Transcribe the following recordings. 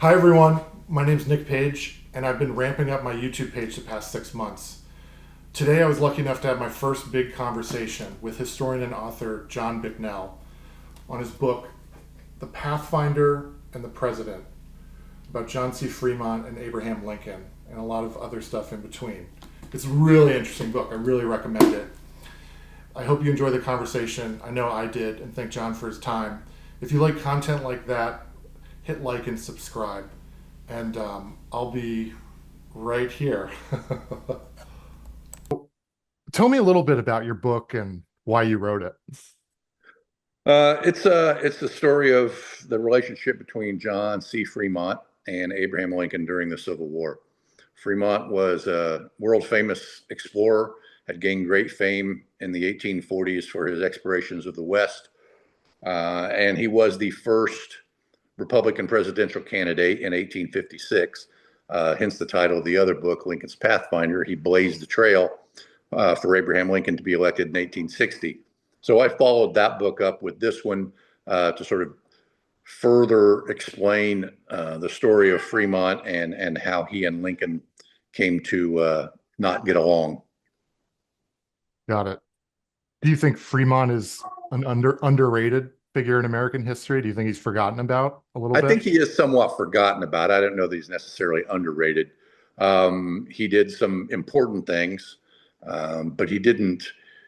Hi everyone, my name's Nick Page, and I've been ramping up my YouTube page the past 6 months. Today I was lucky enough to have my first big conversation with historian and author John Bicknell on his book, The Pathfinder and the President, about John C. Frémont and Abraham Lincoln, and a lot of other stuff in between. It's a really interesting book. I really recommend it. I hope you enjoy the conversation. I know I did, and thank John for his time. If you like content like that, hit like and subscribe, and I'll be right here. Tell me a little bit about your book and why you wrote it. It's the story of the relationship between John C. Frémont and Abraham Lincoln during the Civil War. Frémont was a world famous explorer, had gained great fame in the 1840s for his explorations of the West, and he was the first Republican presidential candidate in 1856. Hence the title of the other book, Lincoln's Pathfinder. He blazed the trail for Abraham Lincoln to be elected in 1860. So I followed that book up with this one to sort of further explain the story of Frémont and how he and Lincoln came to not get along. Got it. Do you think Fremont is an underrated figure in American history? Do you think he's forgotten about a little I bit? think he is somewhat forgotten about. I don't know that he's necessarily underrated. He did some important things, but he didn't.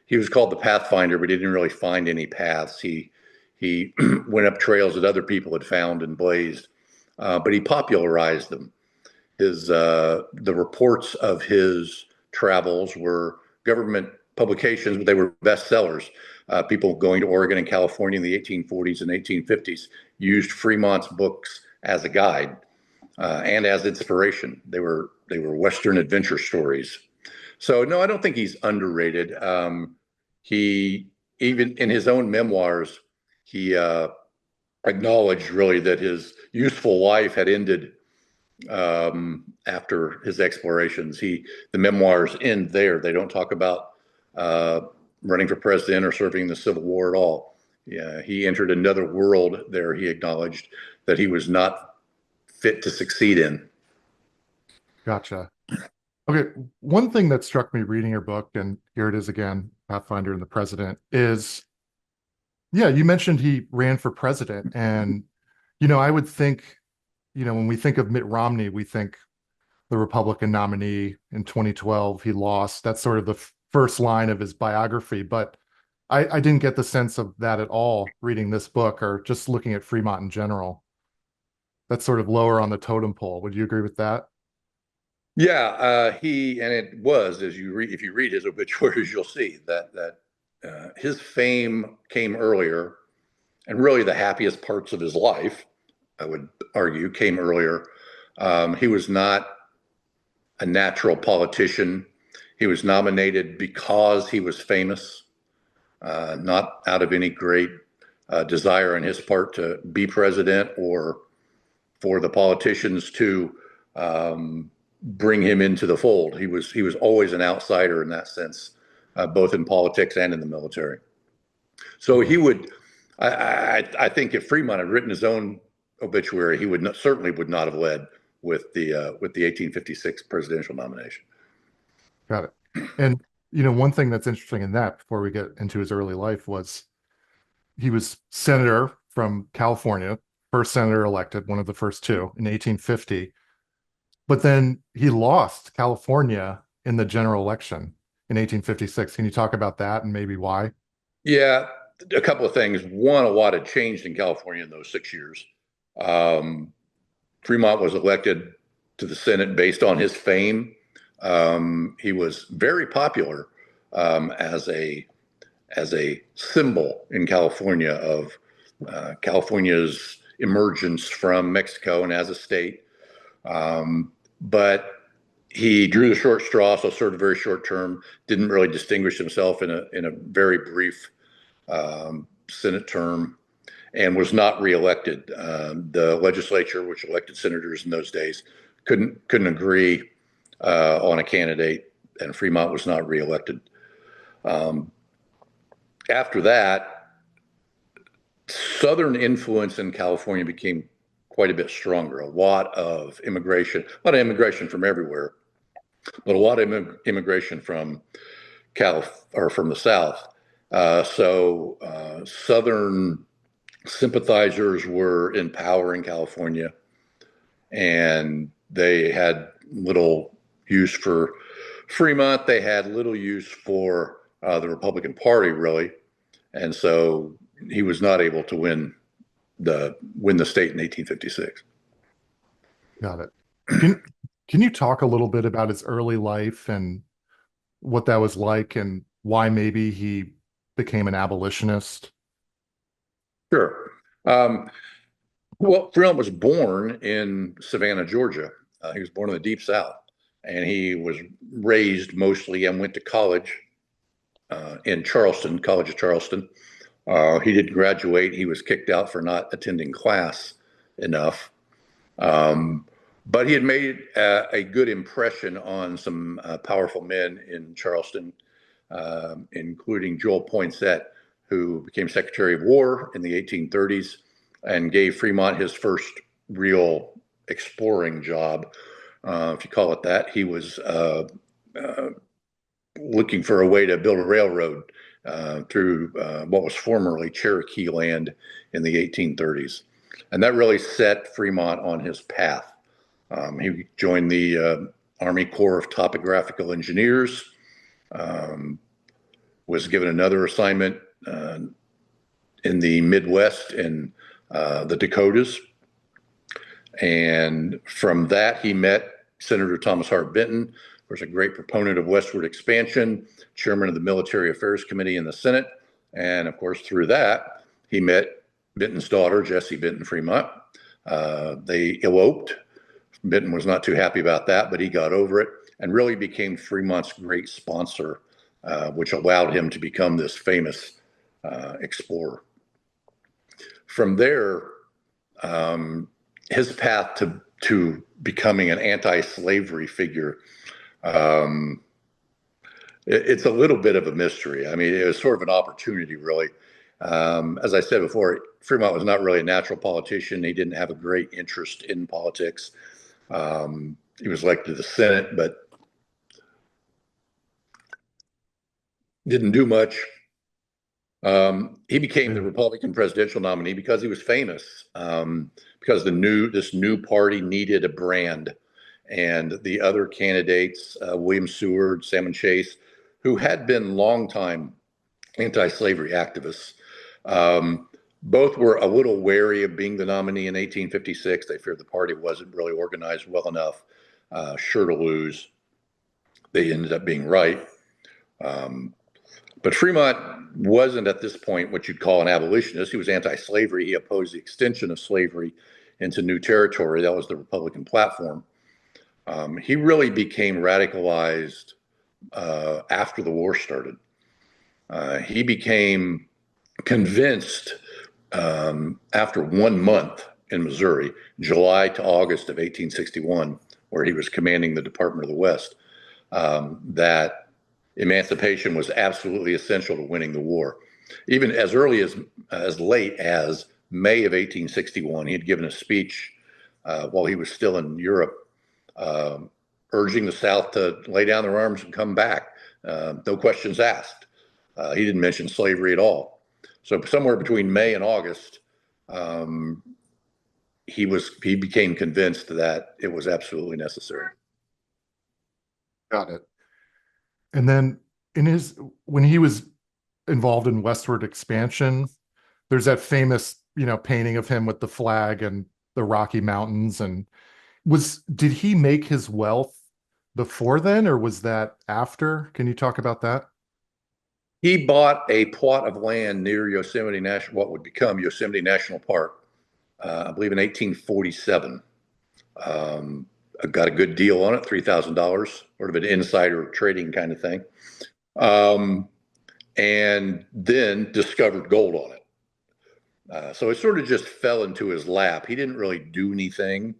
He was called the Pathfinder, but he didn't really find any paths. He went up trails that other people had found and blazed, but he popularized them. The reports of his travels were government publications, but they were bestsellers. People going to Oregon and California in the 1840s and 1850s used Fremont's books as a guide and as inspiration. They were Western adventure stories. So no, I don't think he's underrated. He even in his own memoirs, he acknowledged really that his useful life had ended after his explorations. The memoirs end there. They don't talk about running for president or serving in the Civil War at all. Yeah, he entered another world there. He acknowledged that he was not fit to succeed in. Gotcha. Okay, one thing that struck me reading your book, and here it is again, Pathfinder and the President, is yeah, you mentioned he ran for president, and I would think, when we think of Mitt Romney, we think the Republican nominee in 2012. He lost. That's sort of the first line of his biography, but I didn't get the sense of that at all reading this book or just looking at Fremont in general. That's sort of lower on the totem pole. Would you agree with that? Yeah, he and it was as you read if you read his obituaries, you'll see that his fame came earlier, and really the happiest parts of his life, I would argue, came earlier. He was not a natural politician. He was nominated because he was famous, not out of any great desire on his part to be president or for the politicians to bring him into the fold. He was always an outsider in that sense, both in politics and in the military. So he would, I think, if Fremont had written his own obituary, he certainly would not have led with the 1856 presidential nomination. Got it. And one thing that's interesting in that, before we get into his early life, was he was senator from California, first senator elected, one of the first two in 1850. But then he lost California in the general election in 1856. Can you talk about that and maybe why? Yeah, a couple of things. One, a lot had changed in California in those 6 years. Um, Fremont was elected to the Senate based on his fame. He was very popular as a symbol in California of California's emergence from Mexico and as a state. But he drew the short straw, so served a very short term. Didn't really distinguish himself in a very brief Senate term, and was not reelected. The legislature, which elected senators in those days, couldn't agree on a candidate, and Fremont was not reelected. Um, After that, Southern influence in California became quite a bit stronger. A lot of immigration from everywhere, but a lot of immigration from from the South. Southern sympathizers were in power in California, and they had little use for Fremont. They had little use for the Republican Party, really, and so he was not able to win the state in 1856. Got it. Can you talk a little bit about his early life and what that was like and why maybe he became an abolitionist? Sure. Well, Fremont was born in Savannah, Georgia. He was born in the Deep South, and he was raised mostly and went to college in Charleston, College of Charleston. He didn't graduate. He was kicked out for not attending class enough. But he had made a good impression on some powerful men in Charleston, including Joel Poinsett, who became Secretary of War in the 1830s and gave Fremont his first real exploring job, if you call it that. He was looking for a way to build a railroad through what was formerly Cherokee land in the 1830s. And that really set Fremont on his path. He joined the Army Corps of Topographical Engineers, was given another assignment in the Midwest in the Dakotas. And from that, he met Senator Thomas Hart Benton, who was a great proponent of westward expansion, chairman of the Military Affairs Committee in the Senate. And of course, through that, he met Benton's daughter, Jessie Benton Fremont. They eloped. Benton was not too happy about that, but he got over it and really became Fremont's great sponsor, which allowed him to become this famous explorer. From there, his path to becoming an anti-slavery figure, it's a little bit of a mystery. I mean, it was sort of an opportunity, really. As I said before, Fremont was not really a natural politician. He didn't have a great interest in politics. He was elected to the Senate, but didn't do much. He became the Republican presidential nominee because he was famous, because this new party needed a brand. And the other candidates, William Seward, Salmon Chase, who had been longtime anti-slavery activists, both were a little wary of being the nominee in 1856. They feared the party wasn't really organized well enough, sure to lose. They ended up being right. But Fremont wasn't at this point what you'd call an abolitionist. He was anti-slavery. He opposed the extension of slavery into new territory. That was the Republican platform. He really became radicalized after the war started. He became convinced after 1 month in Missouri, July to August of 1861, where he was commanding the Department of the West, that emancipation was absolutely essential to winning the war. Even as early as late as May of 1861, he had given a speech while he was still in Europe, urging the South to lay down their arms and come back. No questions asked. He didn't mention slavery at all. So somewhere between May and August, he became convinced that it was absolutely necessary. Got it. And then when he was involved in westward expansion, there's that famous, painting of him with the flag and the Rocky Mountains. And did he make his wealth before then, or was that after? Can you talk about that? He bought a plot of land near what would become Yosemite National Park, I believe in 1847. I got a good deal on it, $3,000, sort of an insider trading kind of thing. And then discovered gold on it. So it sort of just fell into his lap. He didn't really do anything.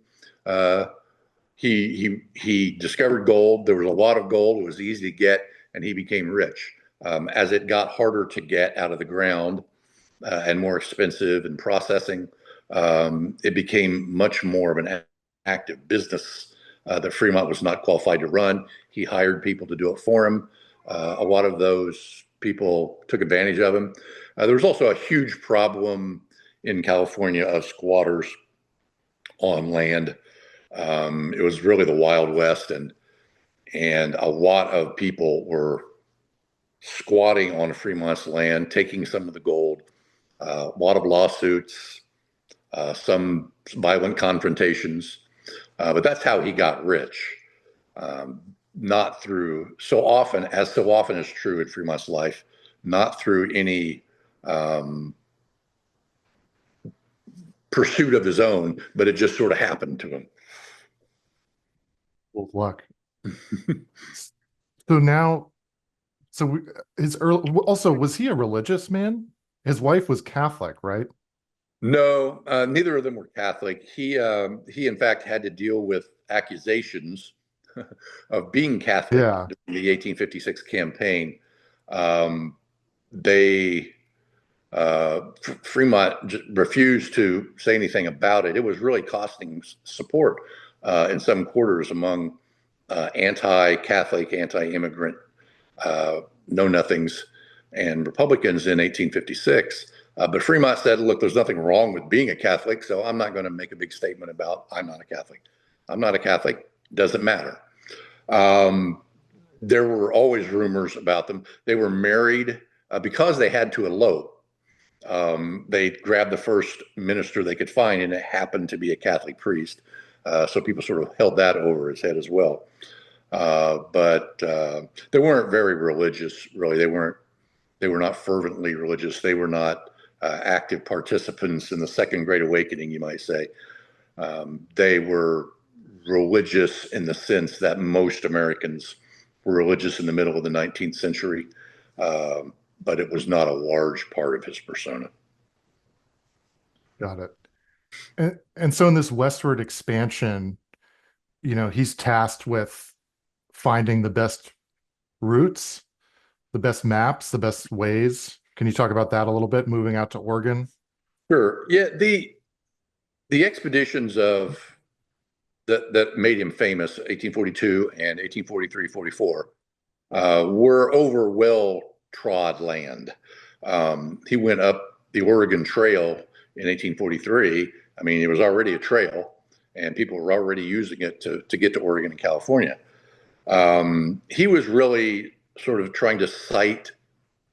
He discovered gold. There was a lot of gold. It was easy to get, and he became rich. As it got harder to get out of the ground and more expensive in processing, it became much more of an active business that Frémont was not qualified to run. He hired people to do it for him. A lot of those people took advantage of him. There was also a huge problem in California of squatters on land. It was really the Wild West, and a lot of people were squatting on Frémont's land, taking some of the gold. A lot of lawsuits, some violent confrontations, but that's how he got rich. Not through so often is true in Frémont's life, not through any pursuit of his own, but it just sort of happened to him. Well, luck. So now, his early, also, was he a religious man? His wife was Catholic, right? No, neither of them were Catholic. He in fact had to deal with accusations of being Catholic Yeah. during the 1856 campaign. Um, they Frémont refused to say anything about it. It was really costing support in some quarters among anti-Catholic, anti-immigrant know-nothings and Republicans in 1856. But Frémont said, look, there's nothing wrong with being a Catholic, so I'm not going to make a big statement about I'm not a Catholic. I'm not a Catholic. Doesn't matter. There were always rumors about them. They were married because they had to elope. They grabbed the first minister they could find, and it happened to be a Catholic priest. So people sort of held that over his head as well. But they weren't very religious, really. They were not fervently religious. They were not active participants in the Second Great Awakening, you might say. They were religious in the sense that most Americans were religious in the middle of the 19th century, but it was not a large part of his persona. Got it. And so in this westward expansion, he's tasked with finding the best routes, the best maps, the best ways. Can you talk about that a little bit, moving out to Oregon? Sure. Yeah, the expeditions of that made him famous, 1842 and 1843-44, were over well-trod land. He went up the Oregon Trail in 1843. I mean, it was already a trail, and people were already using it to get to Oregon and California. He was really sort of trying to cite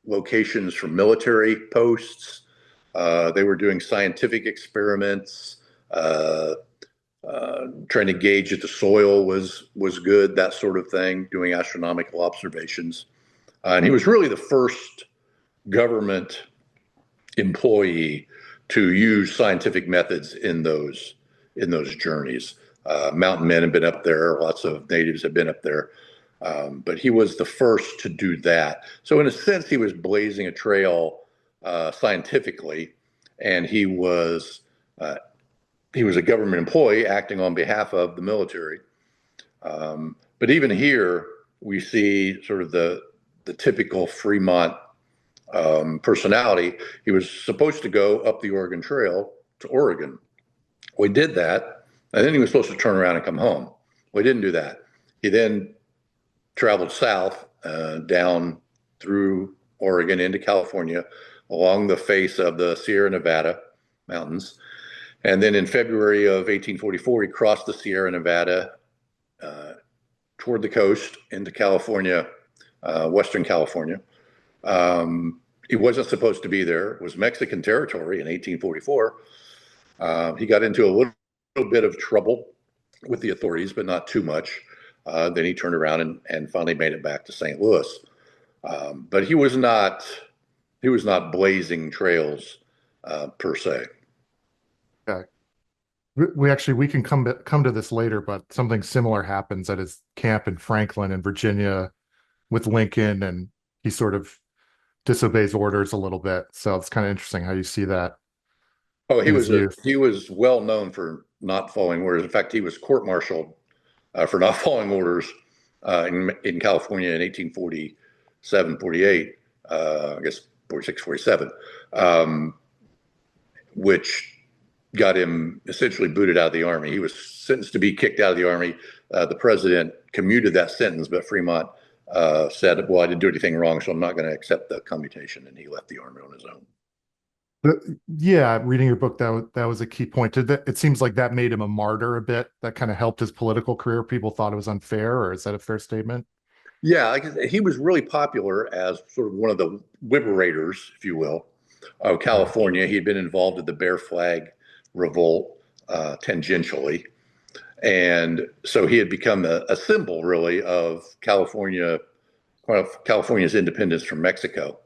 locations for military posts. They were doing scientific experiments, trying to gauge if the soil was good, that sort of thing, doing astronomical observations. And he was really the first government employee to use scientific methods in those journeys. Mountain men have been up there, lots of natives have been up there, but he was the first to do that. So in a sense, he was blazing a trail scientifically, and he was a government employee acting on behalf of the military. But even here, we see sort of the typical Frémont personality. He was supposed to go up the Oregon Trail to Oregon. We did that, and then he was supposed to turn around and come home. We didn't do that. He then traveled south down through Oregon into California along the face of the Sierra Nevada mountains. And then in February of 1844, he crossed the Sierra Nevada toward the coast into California, Western California. He wasn't supposed to be there. It was Mexican territory in 1844. He got into a little bit of trouble with the authorities, but not too much. Then he turned around and finally made it back to St. Louis. But he was not blazing trails per se. Okay. We can come to this later, but something similar happens at his camp in Franklin in Virginia with Lincoln, and he sort of disobeys orders a little bit. So it's kind of interesting how you see that Oh, in his youth. he was well known for not following orders. In fact, he was court-martialed for not following orders in California in 1847, 48, I guess 46, 47, which got him essentially booted out of the Army. He was sentenced to be kicked out of the Army. The president commuted that sentence, but Frémont said, well, I didn't do anything wrong, so I'm not going to accept the commutation. And he left the Army on his own. Yeah, reading your book, that was a key point. It seems like that made him a martyr a bit. That kind of helped his political career. People thought it was unfair, or is that a fair statement? Yeah, he was really popular as sort of one of the liberators, if you will, of Right. California. He had been involved in the Bear Flag Revolt tangentially. And so he had become a symbol, really, of California's independence from Mexico.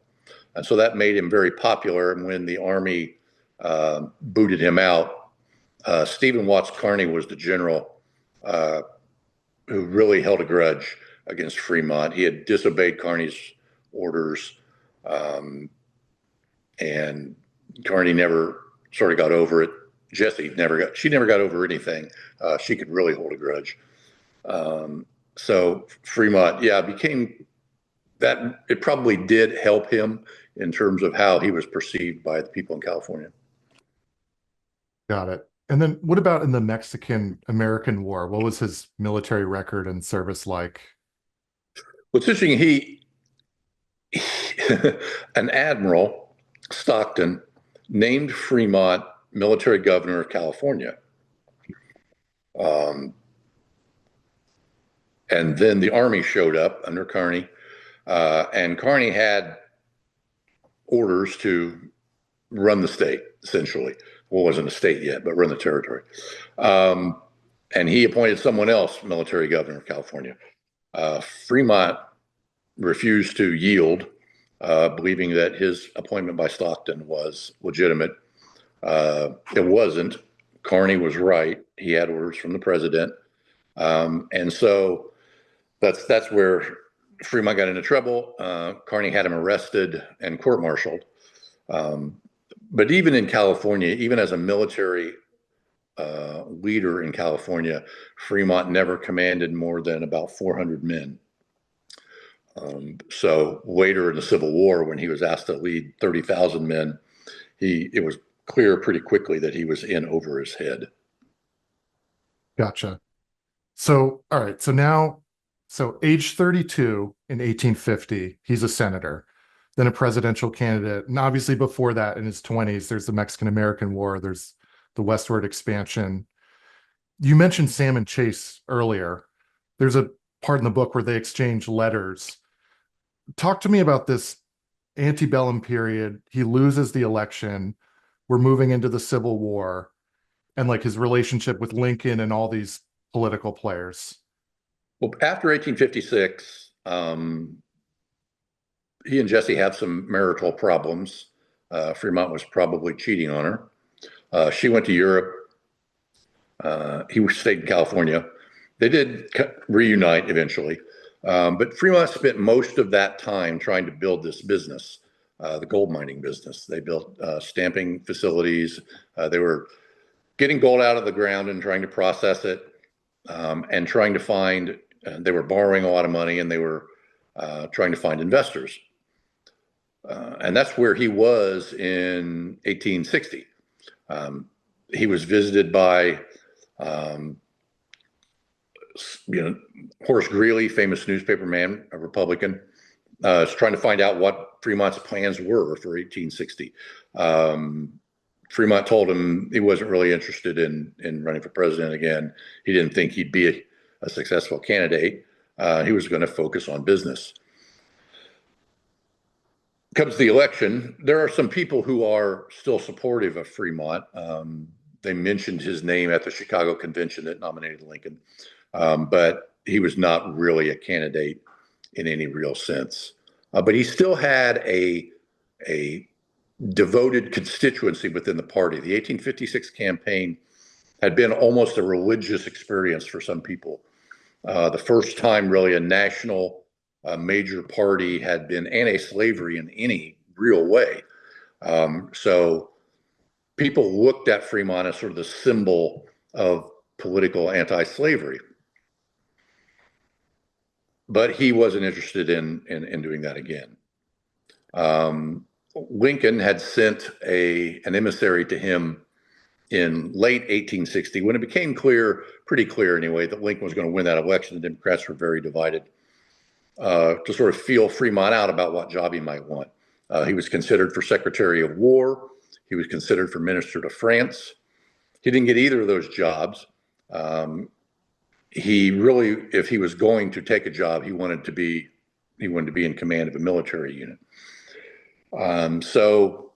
And so that made him very popular. And when the Army booted him out, Stephen Watts Kearny was the general uh, who really held a grudge against Frémont. He had disobeyed Kearny's orders, and Kearny never sort of got over it. She never got over anything. She could really hold a grudge. So Frémont, yeah, became that. It probably did help him in terms of how he was perceived by the people in California. Got it. And then what about in the Mexican-American War? What was his military record and service like? What's interesting, an admiral, Stockton, named Frémont military governor of California. Um, and then the Army showed up under Kearny, and Kearny had orders to run the state, essentially. Well, it wasn't a state yet, but run the territory. And he appointed someone else military governor of California. Frémont refused to yield, believing that his appointment by Stockton was legitimate. It wasn't. Kearny was right. He had orders from the president. And so that's where Frémont got into trouble. Kearny had him arrested and court-martialed. But even in California, even as a military leader in California, Frémont never commanded more than about 400 men. So later in the Civil War, when he was asked to lead 30,000 men, it was clear pretty quickly that he was in over his head. Gotcha. So, all right. So age 32 in 1850, he's a senator, then a presidential candidate. And obviously before that, in his 20s, there's the Mexican-American War, there's the westward expansion. You mentioned Salmon Chase earlier. There's a part in the book where they exchange letters. Talk to me about this antebellum period. He loses the election. We're moving into the Civil War and like his relationship with Lincoln and all these political players. Well, after 1856, he and Jessie have some marital problems. Frémont was probably cheating on her. She went to Europe. He stayed in California. They did reunite eventually. But Frémont spent most of that time trying to build this business, the gold mining business. They built stamping facilities. They were getting gold out of the ground and trying to process it, and trying to find, they were borrowing a lot of money, and they were trying to find investors. And that's where he was in 1860. He was visited by Horace Greeley, famous newspaper man, a Republican, is trying to find out what Frémont's plans were for 1860. Frémont told him he wasn't really interested in running for president again. He didn't think he'd be a successful candidate. He was going to focus on business. Comes the election, there are some people who are still supportive of Frémont. They mentioned his name at the Chicago convention that nominated Lincoln, but he was not really a candidate in any real sense. But he still had a devoted constituency within the party. The 1856 campaign had been almost a religious experience for some people. The first time really a national major party had been anti-slavery in any real way. So people looked at Frémont as sort of the symbol of political anti-slavery. But he wasn't interested in doing that again. Lincoln had sent an emissary to him in late 1860, when it became pretty clear anyway, that Lincoln was going to win that election. The Democrats were very divided, to sort of feel Frémont out about what job he might want. He was considered for Secretary of War. He was considered for Minister to France. He didn't get either of those jobs. He really, if he was going to take a job, he wanted to be in command of a military unit. So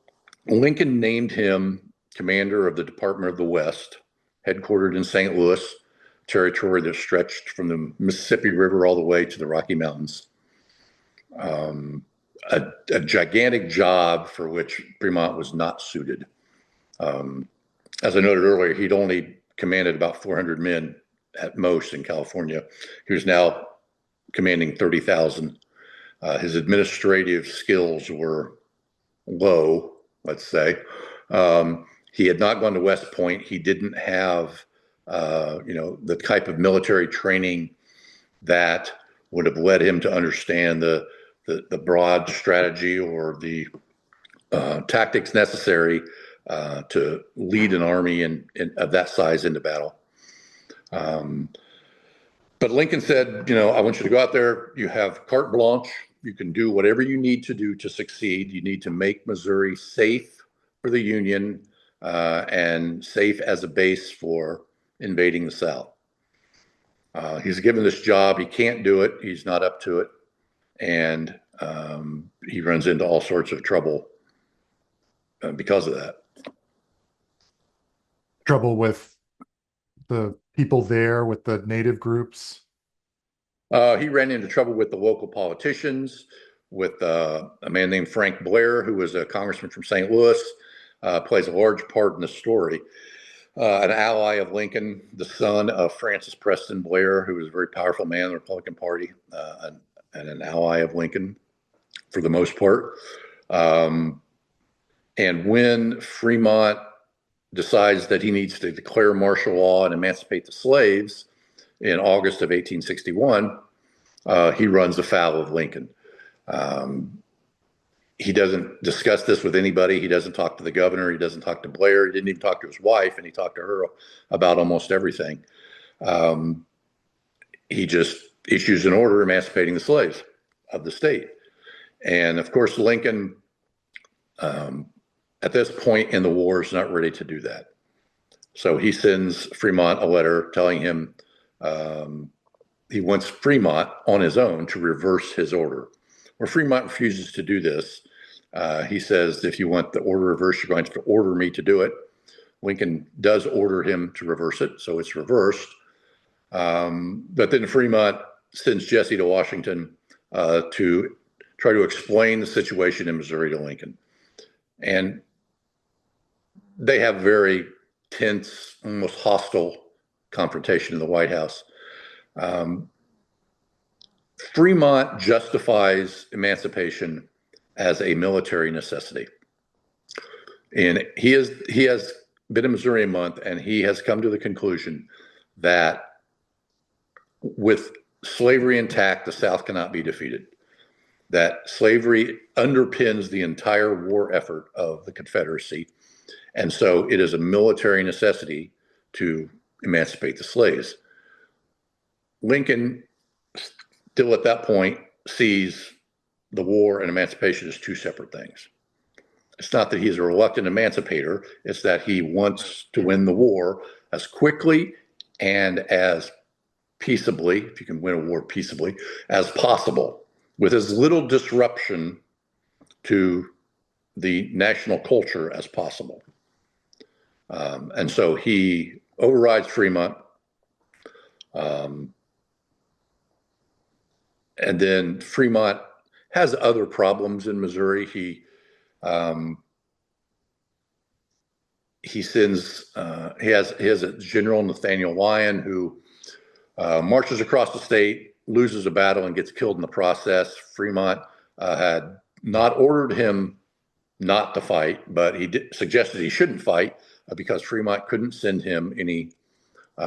Lincoln named him commander of the Department of the West, headquartered in St. Louis, territory that stretched from the Mississippi River all the way to the Rocky Mountains. A gigantic job for which Frémont was not suited. As I noted earlier, he'd only commanded about 400 men at most in California. He was now commanding 30,000. His administrative skills were low, let's say. He had not gone to West Point. He didn't have, the type of military training that would have led him to understand the broad strategy or the tactics necessary to lead an army of that size into battle. But Lincoln said, I want you to go out there. You have carte blanche. You can do whatever you need to do to succeed. You need to make Missouri safe for the Union and safe as a base for invading the South. He's given this job. He can't do it. He's not up to it. And he runs into all sorts of trouble because of that. Trouble with the people there, with the native groups? He ran into trouble with the local politicians, with a man named Frank Blair, who was a congressman from St. Louis, plays a large part in the story. An ally of Lincoln, the son of Francis Preston Blair, who was a very powerful man in the Republican Party, and an ally of Lincoln for the most part. And when Frémont decides that he needs to declare martial law and emancipate the slaves in August of 1861, he runs afoul of Lincoln. He doesn't discuss this with anybody. He doesn't talk to the governor. He doesn't talk to Blair. He didn't even talk to his wife, and he talked to her about almost everything. He just issues an order emancipating the slaves of the state. And of course, Lincoln, at this point in the war, is not ready to do that. So he sends Frémont a letter telling him he wants Frémont on his own to reverse his order. Where Frémont refuses to do this, he says, if you want the order reversed, you're going to have to order me to do it. Lincoln does order him to reverse it, so it's reversed. But then Frémont sends Jesse to Washington to try to explain the situation in Missouri to Lincoln. And they have very tense, almost hostile confrontation in the White House. Frémont justifies emancipation as a military necessity. And he has been in Missouri a month, and he has come to the conclusion that with slavery intact, the South cannot be defeated. That slavery underpins the entire war effort of the Confederacy. And so it is a military necessity to emancipate the slaves. Lincoln, still at that point, sees the war and emancipation as two separate things. It's not that he's a reluctant emancipator, it's that he wants to win the war as quickly and as peaceably, if you can win a war peaceably, as possible, with as little disruption to the national culture as possible. And so he overrides Frémont. And then Frémont has other problems in Missouri. He has a General Nathaniel Lyon who marches across the state, loses a battle, and gets killed in the process. Frémont had not ordered him not to fight, but he suggested he shouldn't fight because Frémont couldn't send him any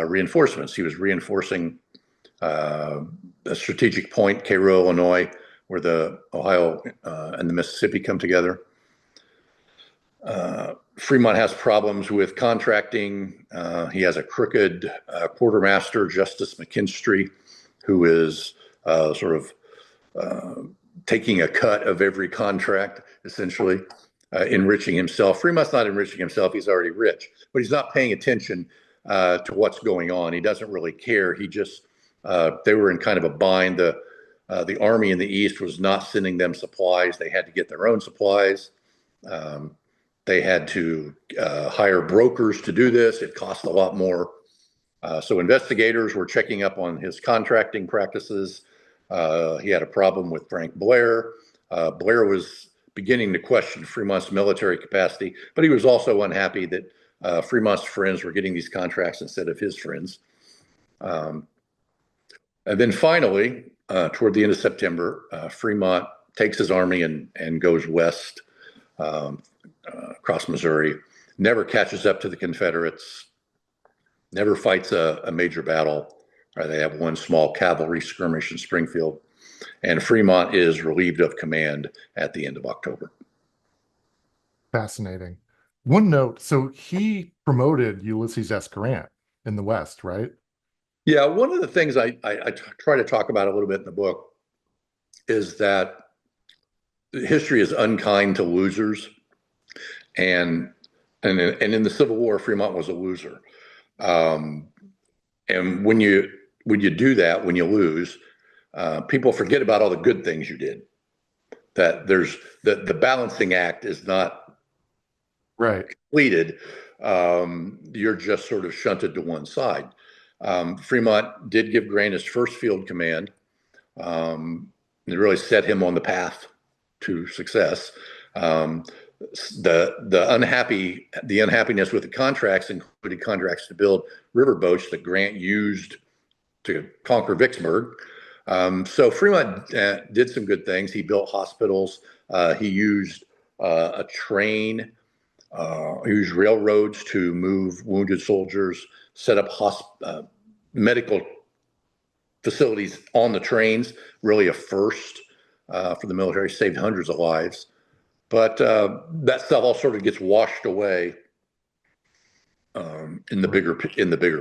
reinforcements. He was reinforcing a strategic point, Cairo, Illinois, where the Ohio and the Mississippi come together. Fremont has problems with contracting. He has a crooked quartermaster, Justice McKinstry, who is sort of taking a cut of every contract, essentially, enriching himself. Fremont's not enriching himself. He's already rich, but he's not paying attention to what's going on. He doesn't really care. He just, they were in kind of a bind. The army in the East was not sending them supplies. They had to get their own supplies. They had to hire brokers to do this. It cost a lot more. So investigators were checking up on his contracting practices. He had a problem with Frank Blair. Blair was beginning to question Fremont's military capacity, but he was also unhappy that Fremont's friends were getting these contracts instead of his friends. And then finally, toward the end of September, Fremont takes his army and goes west across Missouri, never catches up to the Confederates, never fights a major battle. They have one small cavalry skirmish in Springfield, and Fremont is relieved of command at the end of October. Fascinating. One note, so he promoted Ulysses S. Grant in the West, right? Yeah, one of the things I try to talk about a little bit in the book is that history is unkind to losers, and in the Civil War, Fremont was a loser. And when you do that, when you lose, people forget about all the good things you did. That there's the balancing act is not right completed. You're just sort of shunted to one side. Fremont did give Grant his first field command. It really set him on the path to success. The unhappiness with the contracts included contracts to build riverboats that Grant used to conquer Vicksburg. So Fremont did some good things. He built hospitals. He used a train. He used railroads to move wounded soldiers, set up medical facilities on the trains, really a first for the military, saved hundreds of lives. But that stuff all sort of gets washed away in the bigger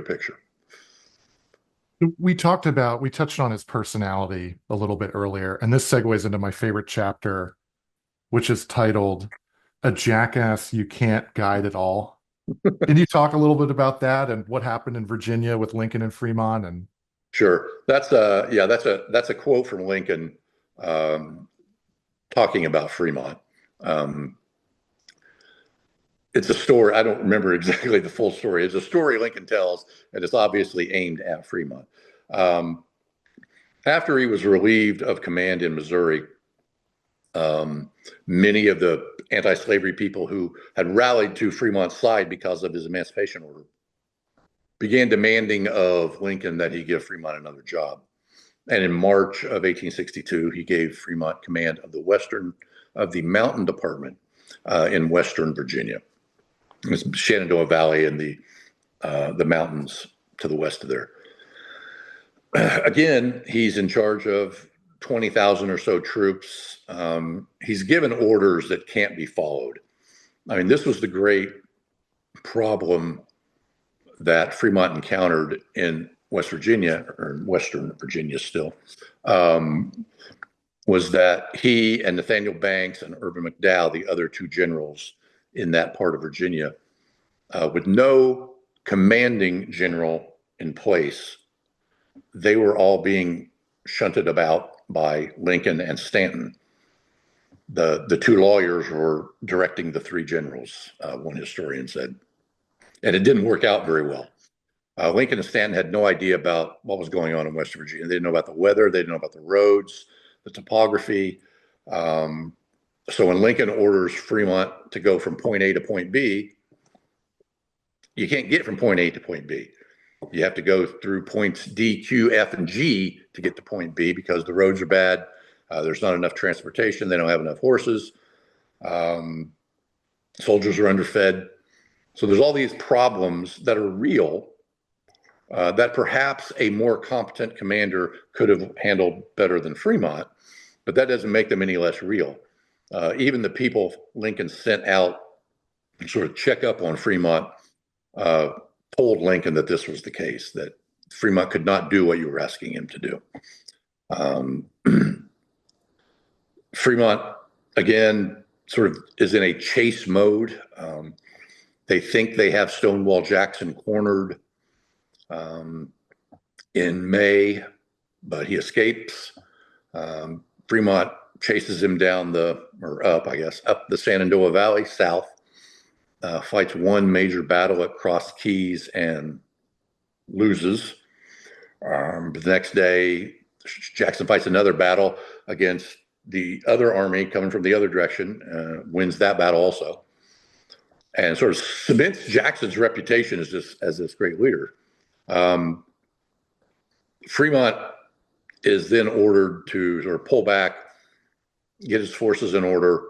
picture. We touched on his personality a little bit earlier, and this segues into my favorite chapter, which is titled "A Jackass You Can't Guide at All." Can you talk a little bit about that and what happened in Virginia with Lincoln and Fremont? And Sure, that's a quote from Lincoln talking about Fremont. It's a story. I don't remember exactly the full story. It's a story Lincoln tells, and it's obviously aimed at Fremont. After he was relieved of command in Missouri, many of the anti-slavery people who had rallied to Fremont's side because of his Emancipation order began demanding of Lincoln that he give Fremont another job. And in March of 1862, he gave Fremont command of the Mountain Department in Western Virginia. It's Shenandoah Valley and the mountains to the west of there. Again, he's in charge of 20,000 or so troops. He's given orders that can't be followed. I mean, this was the great problem that Fremont encountered in West Virginia, or Western Virginia still, was that he and Nathaniel Banks and Irvin McDowell, the other two generals in that part of Virginia, with no commanding general in place, they were all being shunted about by Lincoln and Stanton. The two lawyers were directing the three generals, one historian said, and it didn't work out very well. Lincoln and Stanton had no idea about what was going on in West Virginia. They didn't know about the weather. They didn't know about the roads, the topography. So when Lincoln orders Fremont to go from point A to point B, you can't get from point A to point B. You have to go through points D, Q, F, and G to get to point B because the roads are bad. There's not enough transportation. They don't have enough horses. Soldiers are underfed. So there's all these problems that are real that perhaps a more competent commander could have handled better than Fremont, but that doesn't make them any less real. Even the people Lincoln sent out sort of check up on Fremont, told Lincoln that this was the case, that Fremont could not do what you were asking him to do. Fremont, again, sort of is in a chase mode. They think they have Stonewall Jackson cornered in May, but he escapes. Fremont chases him down up the Shenandoah Valley south, fights one major battle at Cross Keys and loses. The next day, Jackson fights another battle against the other army coming from the other direction, wins that battle also, and sort of cements Jackson's reputation as this great leader. Fremont is then ordered to sort of pull back, get his forces in order,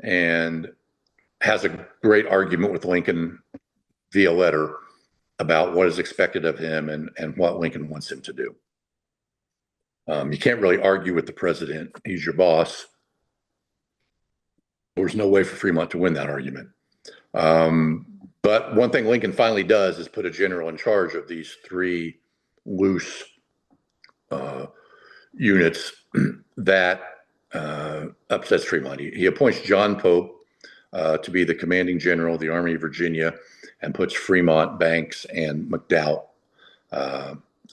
and has a great argument with Lincoln via letter about what is expected of him and what Lincoln wants him to do. You can't really argue with the president. He's your boss. There's no way for Fremont to win that argument. But one thing Lincoln finally does is put a general in charge of these three loose units that upsets Fremont. He appoints John Pope to be the commanding general of the Army of Virginia and puts Fremont, Banks, and McDowell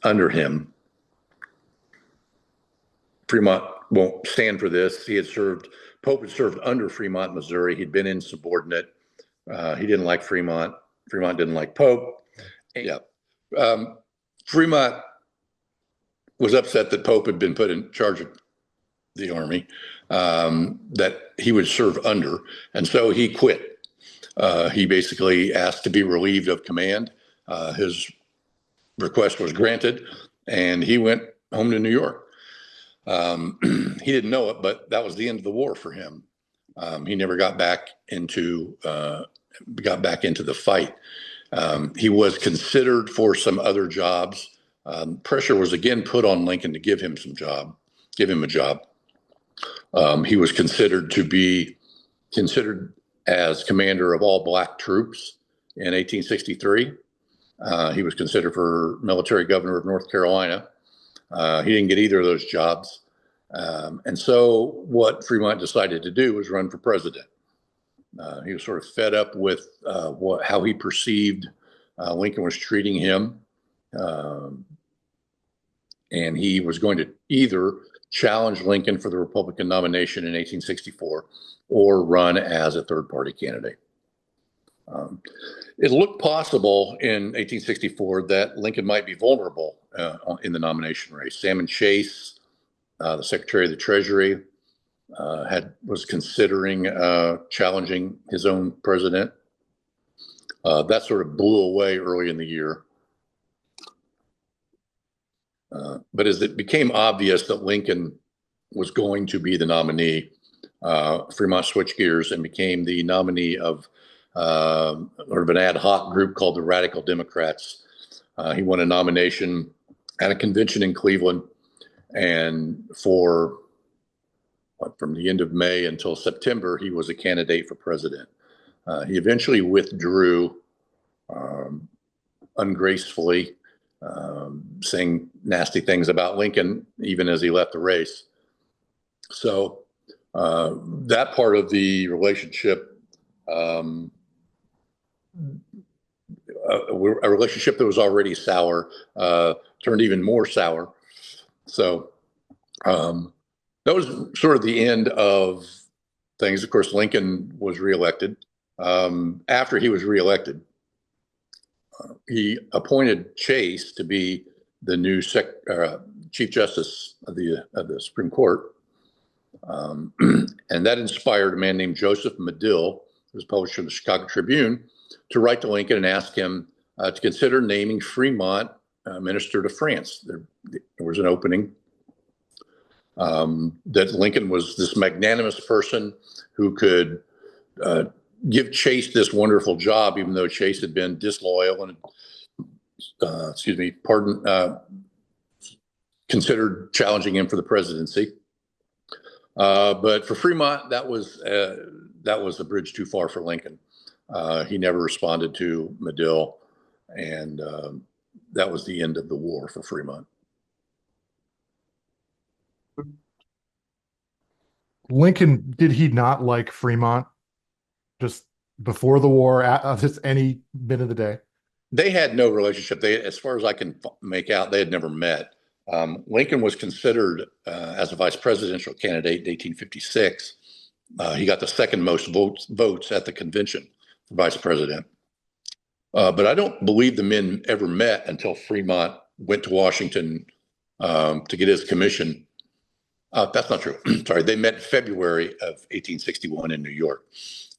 under him. Fremont won't stand for this. Pope had served under Fremont, Missouri. He'd been insubordinate. He didn't like Fremont. Fremont didn't like Pope. Yeah. Fremont was upset that Pope had been put in charge of the army, that he would serve under. And so he quit. He basically asked to be relieved of command. His request was granted, and he went home to New York. He didn't know it, but that was the end of the war for him. He never got back into the fight. He was considered for some other jobs. Pressure was again put on Lincoln to give him a job. He was considered as commander of all black troops in 1863. He was considered for military governor of North Carolina. He didn't get either of those jobs. And so what Fremont decided to do was run for president. He was sort of fed up with how he perceived Lincoln was treating him. And he was going to either challenge Lincoln for the Republican nomination in 1864 or run as a third-party candidate. It looked possible in 1864 that Lincoln might be vulnerable in the nomination race. Salmon Chase, the Secretary of the Treasury, was considering challenging his own president. That sort of blew away early in the year. But as it became obvious that Lincoln was going to be the nominee, Fremont switched gears and became the nominee of sort of an ad hoc group called the Radical Democrats. He won a nomination at a convention in Cleveland, and from the end of May until September, he was a candidate for president. He eventually withdrew ungracefully, saying nasty things about Lincoln, even as he left the race. So that part of the relationship, a relationship that was already sour, turned even more sour. So that was sort of the end of things. Of course, Lincoln was reelected. After he was reelected, he appointed Chase to be the new Chief Justice of the Supreme Court. And that inspired a man named Joseph Medill, who was publisher of the Chicago Tribune, to write to Lincoln and ask him to consider naming Frémont minister to France. There was an opening. That Lincoln was this magnanimous person who could give Chase this wonderful job, even though Chase had been disloyal and, considered challenging him for the presidency. But for Frémont, that was a bridge too far for Lincoln. He never responded to Medill, and that was the end of the war for Fremont. Lincoln, did he not like Fremont just before the war, just any bit of the day? They had no relationship. They, as far as I can make out, they had never met. Lincoln was considered as a vice presidential candidate in 1856. He got the second most votes at the convention for vice president. But I don't believe the men ever met until Fremont went to Washington to get his commission. That's not true. Sorry, they met in February of 1861 in New York.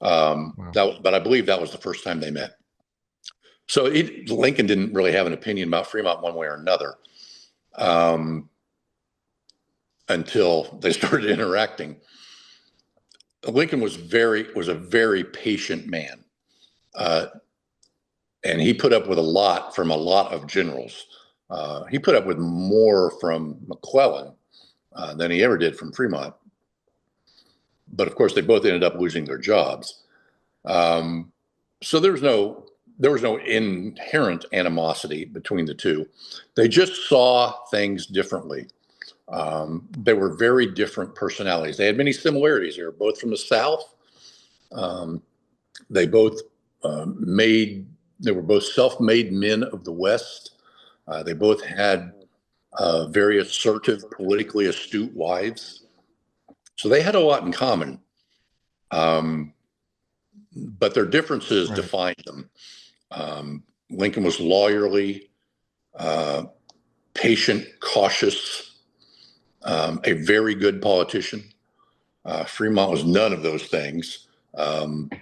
Wow. But I believe that was the first time they met. So Lincoln didn't really have an opinion about Fremont one way or another until they started interacting. Lincoln was a very patient man, and he put up with a lot from a lot of generals. He put up with more from McClellan than he ever did from Fremont. But of course, they both ended up losing their jobs. So there was no inherent animosity between the two. They just saw things differently. They were very different personalities. They had many similarities. They were both from the South. They both they were both self-made men of the West. They both had very assertive, politically astute wives. So they had a lot in common. But their differences defined them. Lincoln was lawyerly, patient, cautious, a very good politician. Fremont was none of those things.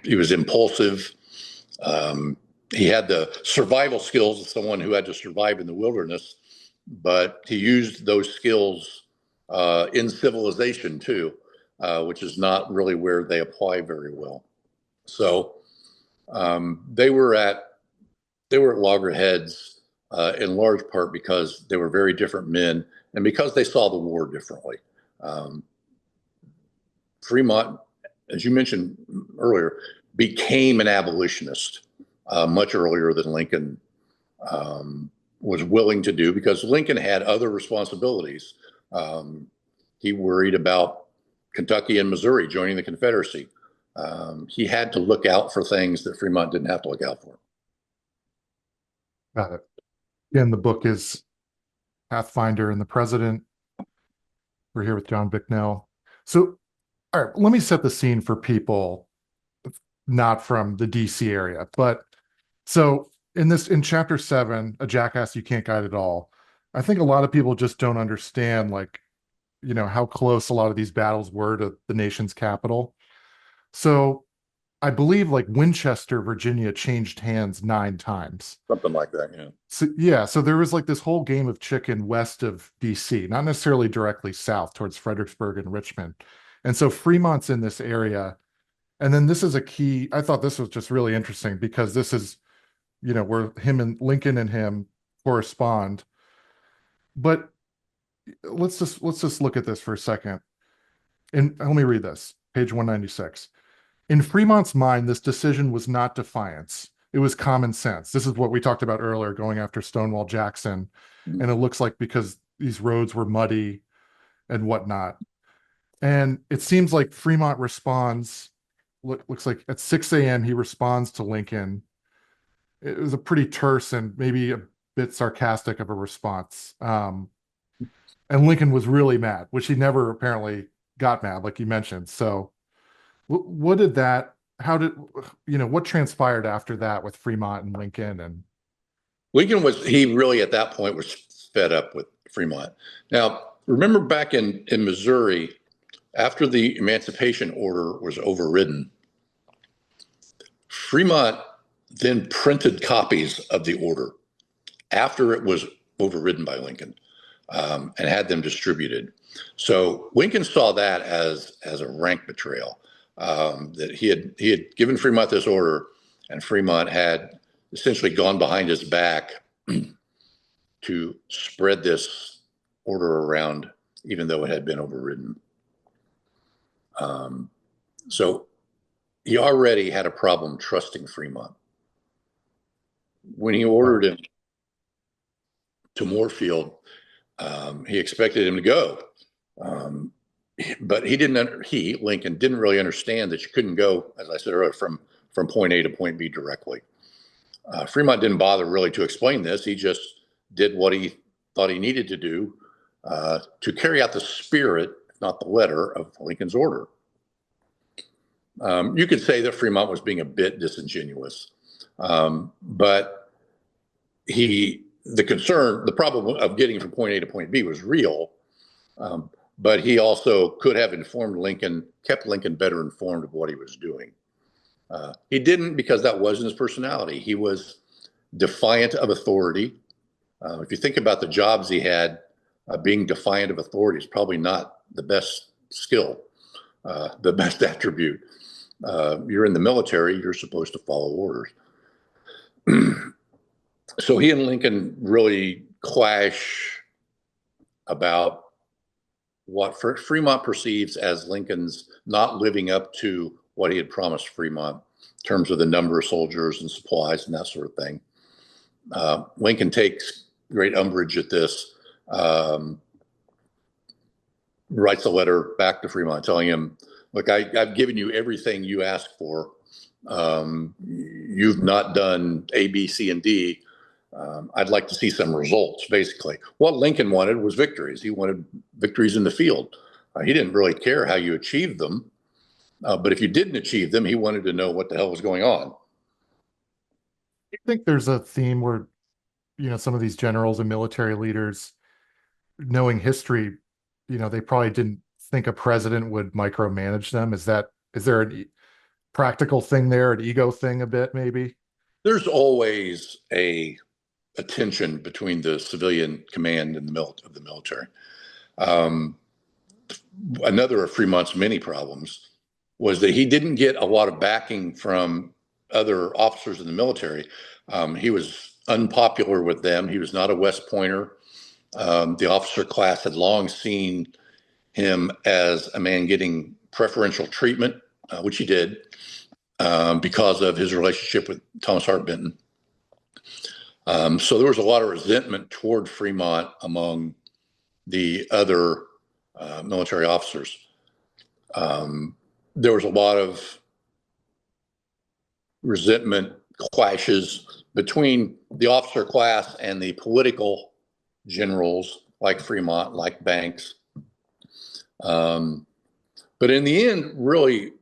He was impulsive. He had the survival skills of someone who had to survive in the wilderness, but he used those skills in civilization too, which is not really where they apply very well. So they were at loggerheads in large part because they were very different men and because they saw the war differently. Fremont, as you mentioned earlier, became an abolitionist much earlier than Lincoln was willing to do because Lincoln had other responsibilities. He worried about Kentucky and Missouri joining the Confederacy. He had to look out for things that Fremont didn't have to look out for. Got it. Again, the book is Pathfinder and the President. We're here with John Bicknell. So, all right, let me set the scene for people not from the DC area. But so in chapter 7, A Jackass You Can't Guide at All, I think a lot of people just don't understand, like, how close a lot of these battles were to the nation's capital. So I believe like Winchester, Virginia changed hands 9 times. Something like that, yeah. So there was like this whole game of chicken west of DC, not necessarily directly south towards Fredericksburg and Richmond. And so Fremont's in this area. And then this is a key, I thought this was just really interesting because this is, where him and Lincoln and him correspond. But let's just look at this for a second. And let me read this, page 196. In Fremont's mind, this decision was not defiance. It was common sense. This is what we talked about earlier, going after Stonewall Jackson. And it looks like because these roads were muddy and whatnot. And it seems like Fremont responds, looks like at 6 a.m. he responds to Lincoln. It was a pretty terse and maybe a bit sarcastic of a response. And Lincoln was really mad, which he never apparently got mad, like you mentioned. So what transpired after that with Fremont and Lincoln? And he really at that point was fed up with Fremont. Now, remember back in Missouri, after the Emancipation Order was overridden, Fremont then printed copies of the order after it was overridden by Lincoln and had them distributed. So Lincoln saw that as a rank betrayal, that he had given Fremont this order, and Fremont had essentially gone behind his back to spread this order around, even though it had been overridden. So he already had a problem trusting Fremont. When he Right. ordered him to Moorfield, he expected him to go. Um, but Lincoln didn't really understand that you couldn't go, as I said earlier, from point A to point B directly. Fremont didn't bother really to explain this. He just did what he thought he needed to do to carry out the spirit, if not the letter, of Lincoln's order. You could say that Fremont was being a bit disingenuous, but the problem of getting from point A to point B was real. But he also could have kept Lincoln better informed of what he was doing. He didn't, because that wasn't his personality. He was defiant of authority. If you think about the jobs he had, being defiant of authority is probably not the best skill, the best attribute. You're in the military, you're supposed to follow orders. So he and Lincoln really clash about what Fremont perceives as Lincoln's not living up to what he had promised Fremont in terms of the number of soldiers and supplies and that sort of thing. Lincoln takes great umbrage at this, writes a letter back to Fremont telling him, look, I've given you everything you asked for. You've not done A, B, C, and D. I'd like to see some results, basically. What Lincoln wanted was victories. He wanted victories in the field. He didn't really care how you achieved them. But if you didn't achieve them, he wanted to know what the hell was going on. I think there's a theme where, some of these generals and military leaders, knowing history, they probably didn't think a president would micromanage them. Is there a practical thing there, an ego thing a bit, maybe? There's always a tension between the civilian command and of the military. Another of Fremont's many problems was that he didn't get a lot of backing from other officers in the military. He was unpopular with them. He was not a West Pointer. The officer class had long seen him as a man getting preferential treatment, which he did, because of his relationship with Thomas Hart Benton. So there was a lot of resentment toward Fremont among the other military officers. There was a lot of resentment clashes between the officer class and the political generals like Fremont, like Banks. But in the end, really,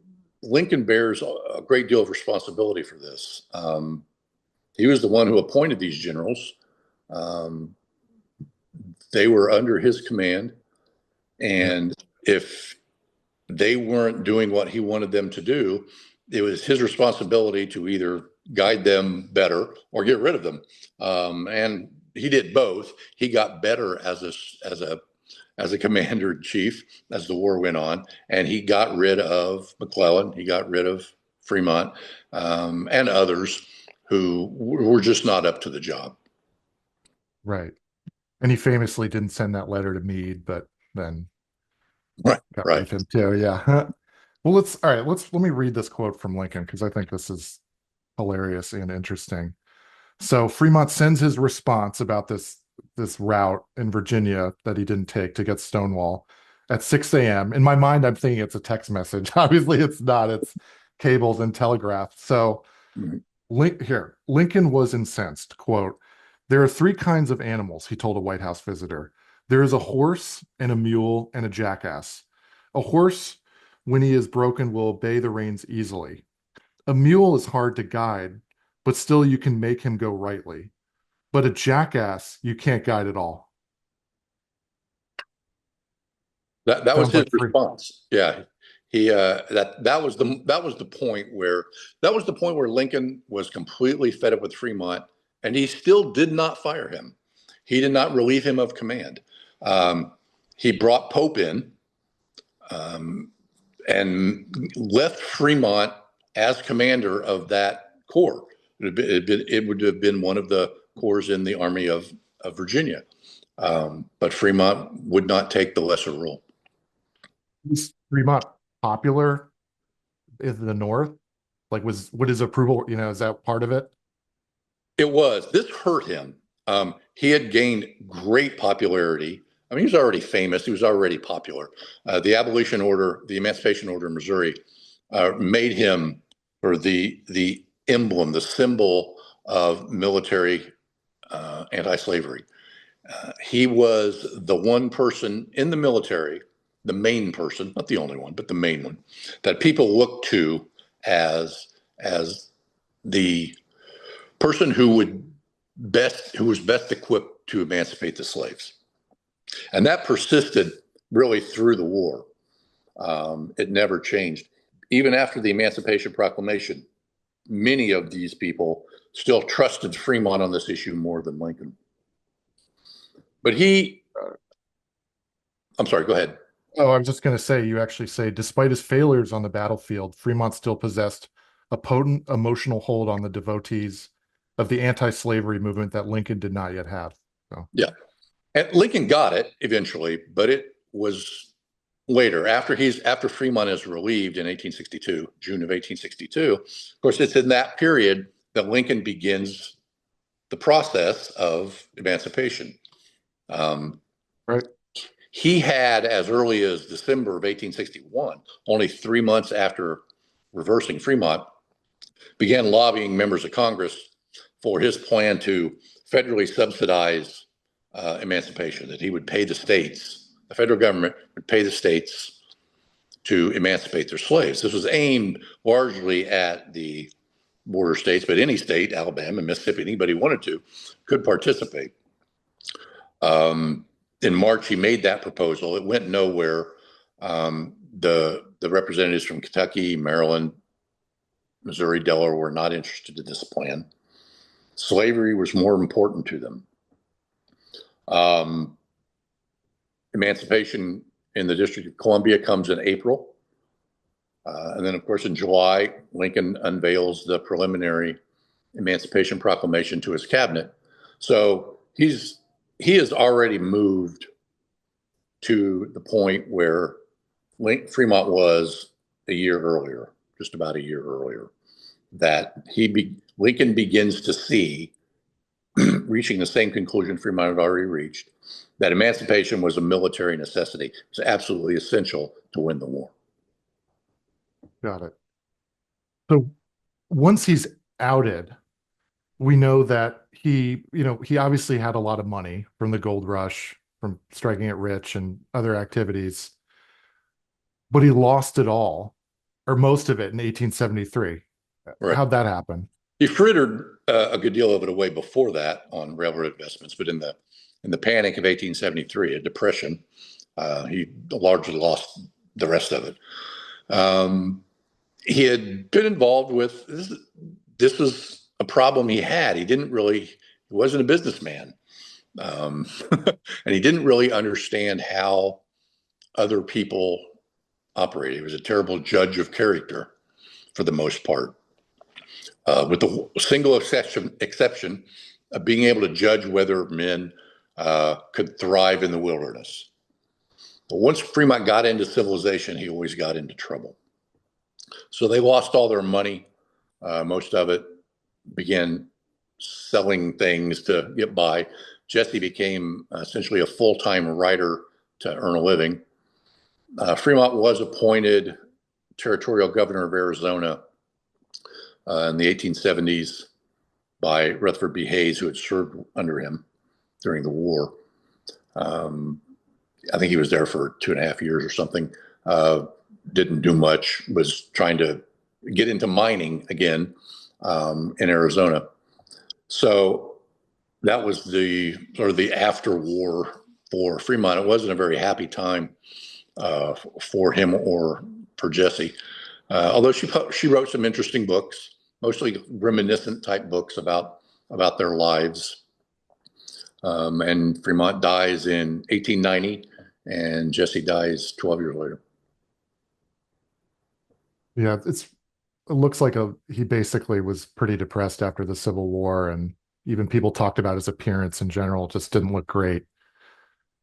Lincoln bears a great deal of responsibility for this. He was the one who appointed these generals. They were under his command. And if they weren't doing what he wanted them to do, it was his responsibility to either guide them better or get rid of them. And he did both. He got better as a commander in chief as the war went on, and he got rid of McClellan. He got rid of Fremont, and others who were just not up to the job. Right. And he famously didn't send that letter to Meade, but then Right. got rid Right. of him too. Yeah. Well, let me read this quote from Lincoln because I think this is hilarious and interesting. So Fremont sends his response about this route in Virginia that he didn't take to get Stonewall at 6 a.m. In my mind, I'm thinking it's a text message. Obviously, it's not. It's cables and telegraph. So Mhm. Lincoln was incensed. Quote, there are three kinds of animals, he told a White House visitor. There is a horse and a mule and a jackass. A horse, when he is broken, will obey the reins easily. A mule is hard to guide, but still you can make him go rightly. But a jackass, you can't guide at all. That was Sounds his like free. response. Yeah. He that was the point where Lincoln was completely fed up with Fremont, and he still did not fire him. He did not relieve him of command. He brought Pope in, and left Fremont as commander of that corps. It would have been one of the corps in the Army of Virginia, but Fremont would not take the lesser role. Is Fremont popular in the North? Like, would his approval, is that part of it? It was. This hurt him. He had gained great popularity. I mean, he was already famous. He was already popular. The abolition order, the Emancipation Order in Missouri, made him or the emblem, the symbol of military anti-slavery. He was the one person in the military, the main person, not the only one, but the main one, that people looked to as the person who was best equipped to emancipate the slaves. And that persisted really through the war. It never changed. Even after the Emancipation Proclamation, many of these people still trusted Frémont on this issue more than Lincoln. But I'm sorry, go ahead. Oh, I was just going to say, you actually say, despite his failures on the battlefield, Fremont still possessed a potent emotional hold on the devotees of the anti-slavery movement that Lincoln did not yet have. So, Yeah. And Lincoln got it eventually, but it was later after Fremont is relieved in 1862, June of 1862. Of course, it's in that period that Lincoln begins the process of emancipation. right. He had, as early as December of 1861, only 3 months after reversing Fremont, began lobbying members of Congress for his plan to federally subsidize emancipation, that he would pay the states, the federal government would pay the states to emancipate their slaves. This was aimed largely at the border states, but any state, Alabama, Mississippi, anybody who wanted to, could participate. In March, he made that proposal. It went nowhere. The representatives from Kentucky, Maryland, Missouri, Delaware were not interested in this plan. Slavery was more important to them. Emancipation in the District of Columbia comes in April. And then, of course, in July, Lincoln unveils the preliminary Emancipation Proclamation to his cabinet. So he has already moved to the point where Fremont was a year earlier, just about a year earlier, that Lincoln begins to see, reaching the same conclusion Fremont had already reached, that emancipation was a military necessity. It was absolutely essential to win the war. Got it. So once he's outed, we know that he obviously had a lot of money from the gold rush, from striking it rich and other activities, but he lost it all, or most of it, in 1873. Right. How'd that happen? He frittered a good deal of it away before that on railroad investments, but in the panic of 1873, a depression, he largely lost the rest of it. He had been involved with this was a problem he had. He wasn't a businessman, and he didn't really understand how other people operated. He was a terrible judge of character for the most part. With the single exception of being able to judge whether men could thrive in the wilderness. But once Fremont got into civilization, he always got into trouble. So they lost all their money. Most of it, began selling things to get by. Jesse became essentially a full-time writer to earn a living. Fremont was appointed territorial governor of Arizona in the 1870s by Rutherford B. Hayes, who had served under him during the war. I think he was there for 2.5 years or something. Didn't do much, was trying to get into mining again in Arizona. So that was the sort of the after war for Fremont. It wasn't a very happy time for him or for Jesse. Although she wrote some interesting books, mostly reminiscent type books about their lives. And Fremont dies in 1890, and Jesse dies 12 years later. Yeah, it looks like he basically was pretty depressed after the Civil War, and even people talked about his appearance in general just didn't look great.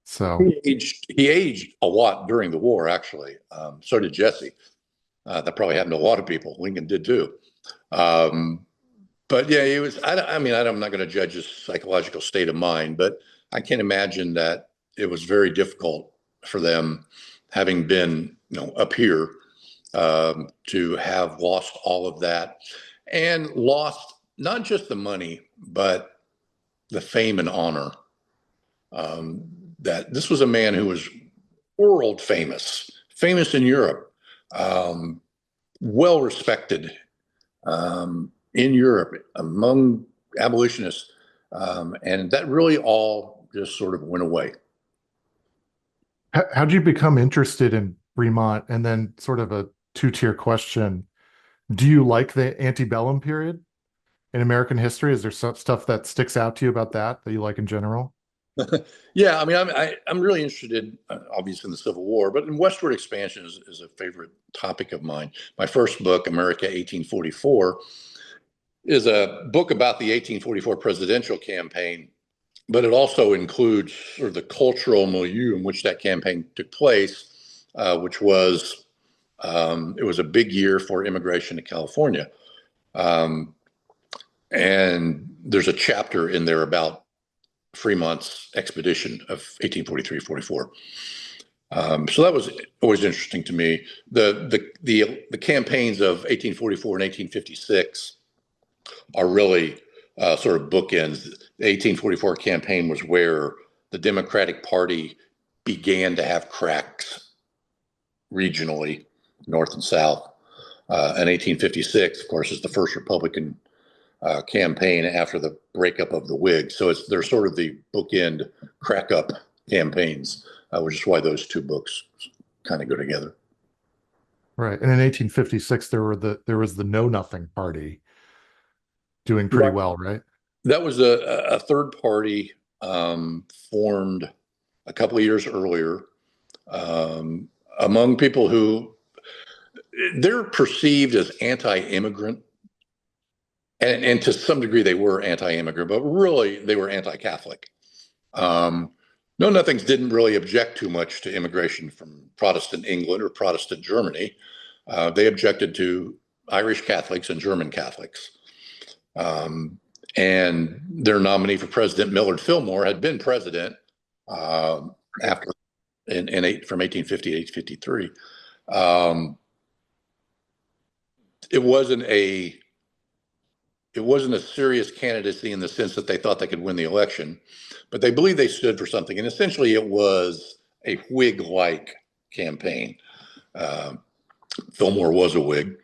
So he aged a lot during the war, actually. So did Jesse. That probably happened to a lot of people. Lincoln did too. Um, but yeah, he was. I mean, I'm not going to judge his psychological state of mind, but I can imagine that it was very difficult for them, having been, up here, to have lost all of that and lost not just the money, but the fame and honor. Um, that this was a man who was world famous, famous in Europe, um, well respected in Europe among abolitionists. And that really all just sort of went away. How'd you become interested in Fremont? And then sort of a two-tier question. Do you like the antebellum period in American history? Is there some stuff that sticks out to you about that you like in general? Yeah, I mean, I'm really interested, obviously, in the Civil War, but in westward expansion is a favorite topic of mine. My first book, America 1844, is a book about the 1844 presidential campaign, but it also includes sort of the cultural milieu in which that campaign took place, which was it was a big year for immigration to California. Um, and there's a chapter in there about Fremont's expedition of 1843-44. So that was always interesting to me. The campaigns of 1844 and 1856 are really sort of bookends. The 1844 campaign was where the Democratic Party began to have cracks regionally, north and south. And 1856, of course, is the first Republican campaign after the breakup of the Whigs. So they're sort of the bookend crack up campaigns, which is why those two books kind of go together. Right. And in 1856, there was the Know Nothing Party doing pretty Right. well, right? That was a third party formed a couple of years earlier um, among people who they're perceived as anti-immigrant, and to some degree they were anti-immigrant, but really they were anti-Catholic. Um, no, Nothings didn't really object too much to immigration from Protestant England or Protestant Germany. They objected to Irish Catholics and German Catholics. Um, and their nominee for president, Millard Fillmore, had been president after from 1850 to 1853. Um, it wasn't a it wasn't a serious candidacy in the sense that they thought they could win the election, but they believed they stood for something. And essentially, it was a Whig-like campaign. Uh, Fillmore was a Whig,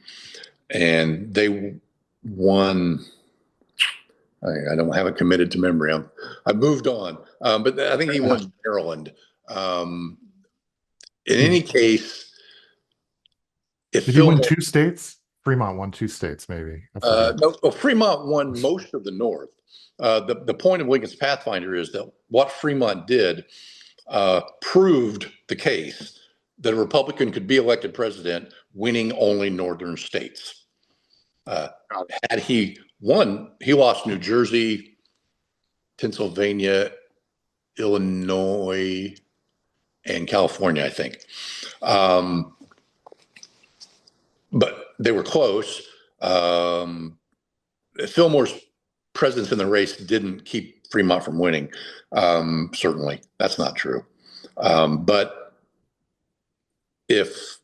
and they won. I don't have it committed to memory. I've moved on, but I think he won Maryland. Um, in any case, if Did he win Fillmore, two states? Fremont won two states, maybe. I forget. no, well, Fremont won most of the North. The point of Lincoln's Pathfinder is that what Fremont did proved the case that a Republican could be elected president winning only northern states. Had he won, he lost New Jersey, Pennsylvania, Illinois, and California, I think. But they were close. Fillmore's presence in the race didn't keep Fremont from winning. Certainly, that's not true. But if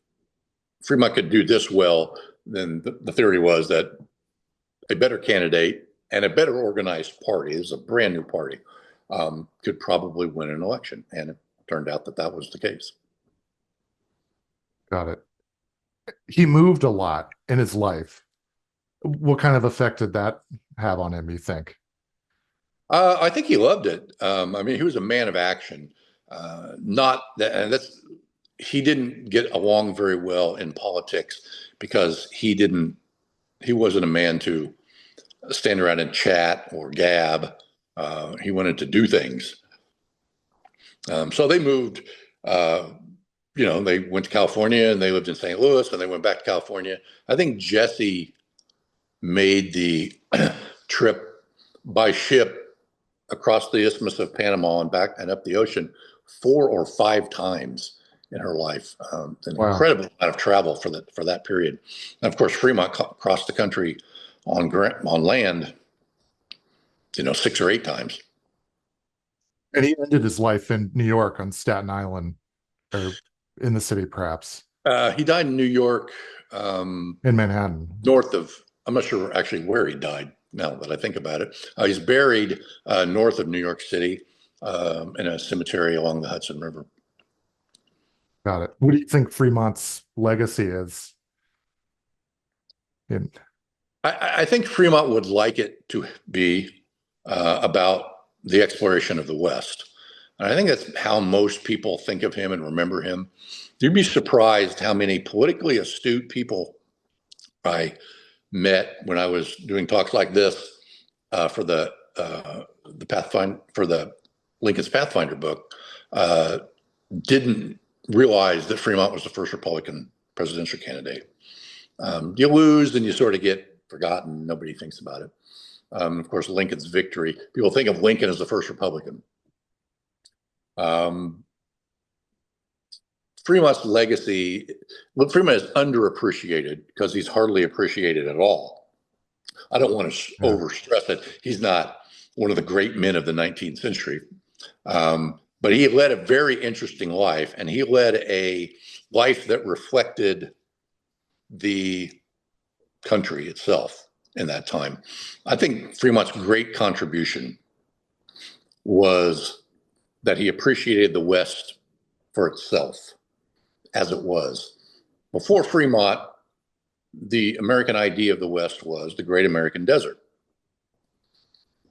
Fremont could do this well, then the theory was that a better candidate and a better organized party, this is a brand new party, could probably win an election. And it turned out that that was the case. Got it. He moved a lot in his life. What kind of effect did that have on him, you think? I think he loved it. I mean, he was a man of action. Not that, and that's he didn't get along very well in politics because he wasn't a man to stand around and chat or gab. He wanted to do things. So they moved. They went to California and they lived in St. Louis and they went back to California. I think Jesse made the trip by ship across the Isthmus of Panama and back and up the ocean 4 or 5 times in her life. An Wow. incredible amount of travel for that period. And of course, Fremont crossed the country on land, 6 or 8 times. And he ended his life in New York on Staten Island, or in the city, perhaps, He died in New York, in Manhattan. north of. I'm not sure actually where he died. Now that I think about it, he's buried north of New York City in a cemetery along the Hudson River. Got it. What do you think Fremont's legacy is? In, I think Fremont would like it to be about the exploration of the West. And I think that's how most people think of him and remember him. You'd be surprised how many politically astute people I met when I was doing talks like this for the Pathfinder, for the Lincoln's Pathfinder book, didn't realize that Fremont was the first Republican presidential candidate. You lose and you sort of get forgotten. Nobody thinks about it. Of course, Lincoln's victory. People think of Lincoln as the first Republican. Fremont's legacy, Fremont is underappreciated because he's hardly appreciated at all. I don't want to overstress it. He's not one of the great men of the 19th century. But he led a very interesting life, and he led a life that reflected the country itself in that time. I think Fremont's great contribution was that he appreciated the West for itself as it was. Before Fremont, the American idea of the West was the Great American Desert.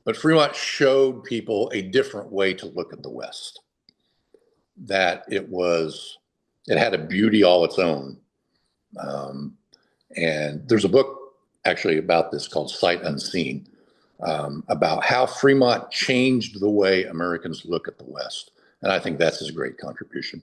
But Fremont showed people a different way to look at the West, that it had a beauty all its own. And there's a book actually about this called Sight Unseen, about how Fremont changed the way Americans look at the West. And I think that's his great contribution.